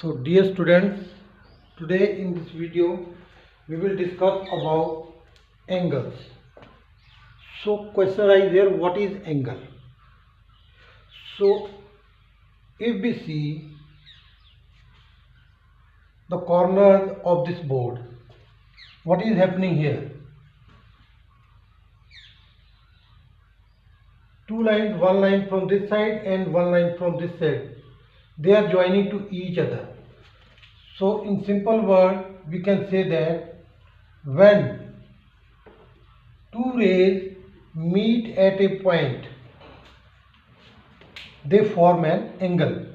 So dear students, today in this video we will discuss about angles. So question is here, what is angle? So if we see the corners of this board, what is happening here? Two lines, one line from this side and one line from this side, they are joining to each other. So in simple word we can say that when two rays meet at a point, they form an angle.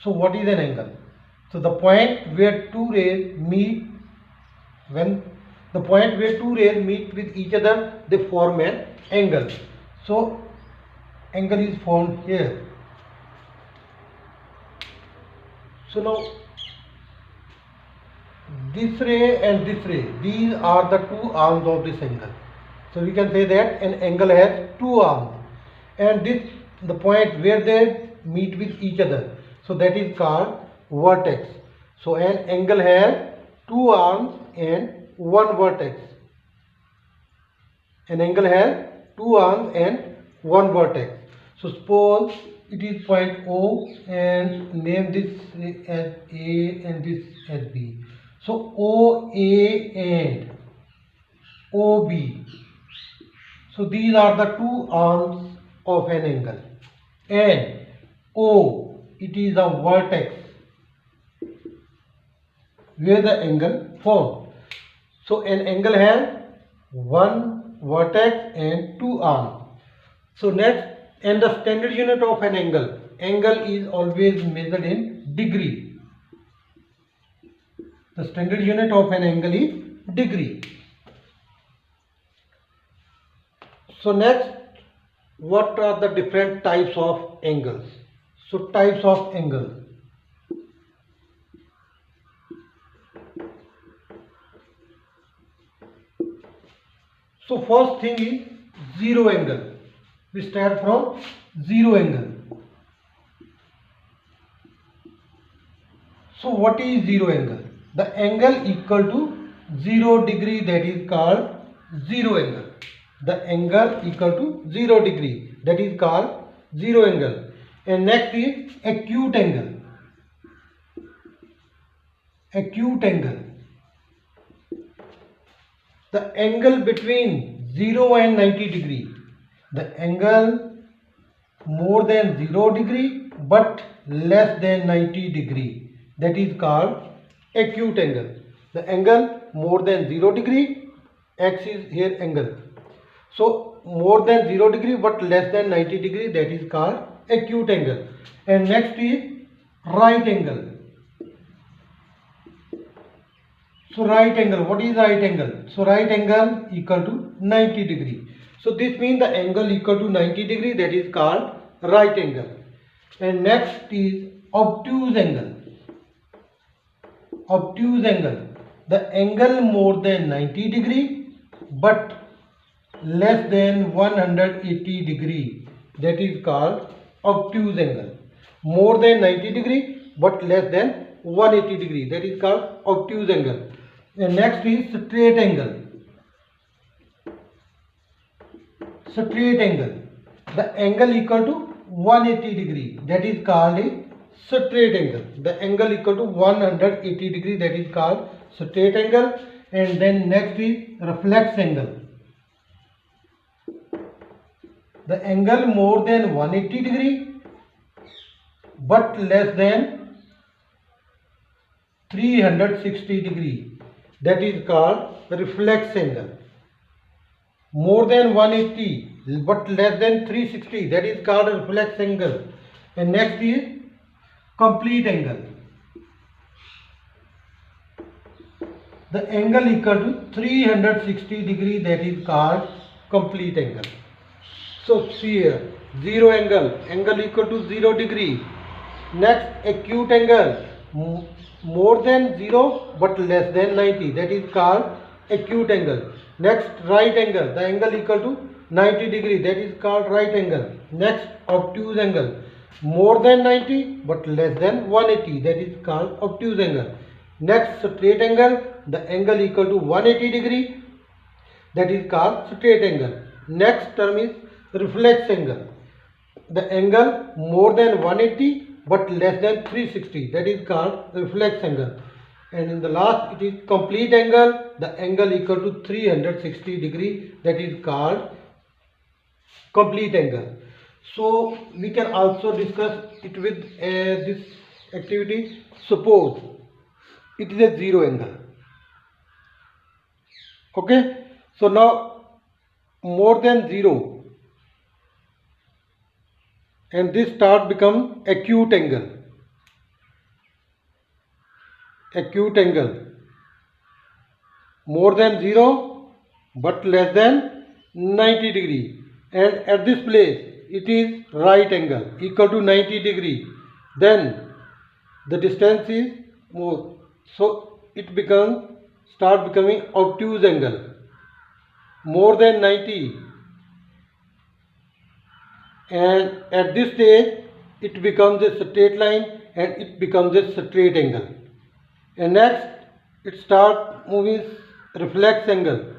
So what is an angle? So the point where two rays meet, when the point where two rays meet with each other, they form an angle. So angle is formed here. So now this ray and this ray, these are the two arms of this angle. So we can say that an angle has two arms, and this the point where they meet with each other, so that is called vertex. So an angle has two arms and one vertex. An angle has two arms and one vertex. So suppose it is point O and name this as A and this as B. So OA and OB. So these are the two arms of an angle. And O, it is a vertex where the angle formed. So an angle has one vertex and two arms. So next, and the standard unit of an angle. Angle is always measured in degree. The standard unit of an angle is degree. So next, what are the different types of angles? So types of angle. So first thing is zero angle. We start from zero angle. So what is zero angle? The angle equal to 0 degree, that is called zero angle. The angle equal to 0 degree, that is called zero angle. And next is acute angle. Acute angle. The angle between 0 and 90 degree. The angle more than 0 degree but less than 90 degree, that is called acute angle. The angle more than 0 degree, X is here angle. So more than 0 degree but less than 90 degree, that is called acute angle. And next is right angle. So right angle, what is right angle? So right angle equal to 90 degree. So this means the angle equal to 90 degree, that is called right angle. And next is obtuse angle. Obtuse angle. The angle more than 90 degree but less than 180 degree, that is called obtuse angle. More than 90 degree but less than 180 degree, that is called obtuse angle. And next is straight angle. Straight angle. The angle equal to 180 degree, that is called a straight angle. The angle equal to 180 degree, that is called straight angle. And then next is reflex angle. The angle more than 180 degree but less than 360 degree, that is called reflex angle. More than 180 but less than 360, that is called reflex angle. And next is complete angle. The angle equal to 360 degree, that is called complete angle. So see here, zero angle, angle equal to 0 degree. Next, acute angle, more than 0 but less than 90, that is called acute angle. Next, right angle, the angle equal to 90 degree, that is called right angle. Next, obtuse angle, more than 90 but less than 180, that is called obtuse angle. Next, straight angle, the angle equal to 180 degree, that is called straight angle. Next term is reflex angle, the angle more than 180 but less than 360, that is called reflex angle. And in the last, it is complete angle, the angle equal to 360 degree, that is called complete angle. So we can also discuss it with this activity. Suppose it is a zero angle. Okay, so now more than zero, and this start become acute angle. Acute angle more than 0 but less than 90 degree, and at this place it is right angle equal to 90 degree, then the distance is more, so it start becoming obtuse angle more than 90, and at this stage it becomes a straight line and it becomes a straight angle. And next, it start moving reflex angle.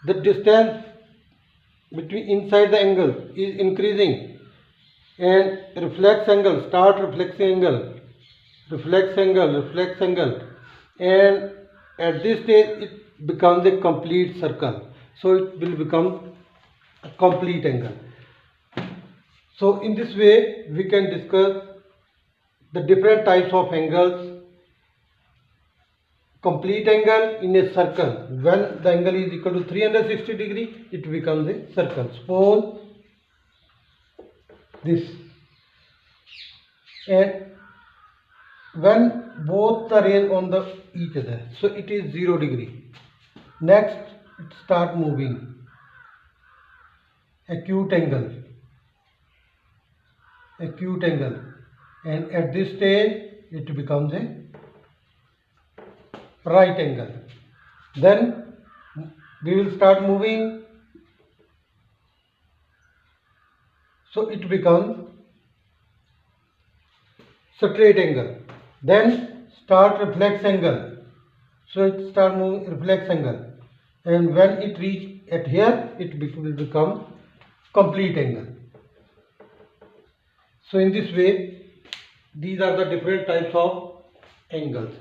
The distance between inside the angle is increasing, and reflex angle start reflex angle, and at this stage it becomes a complete circle. So it will become a complete angle. So in this way we can discuss the different types of angles. Complete angle in a circle, when the angle is equal to 360 degree, it becomes a circle. Suppose this, and when both the rays on the each other, so it is 0 degree. Next, it start moving acute angle, and at this stage it becomes a right angle. Then we will start moving, so it becomes straight angle. Then start reflex angle, so it start moving reflex angle, and when it reach at here, it will become complete angle. So in this way, these are the different types of angles.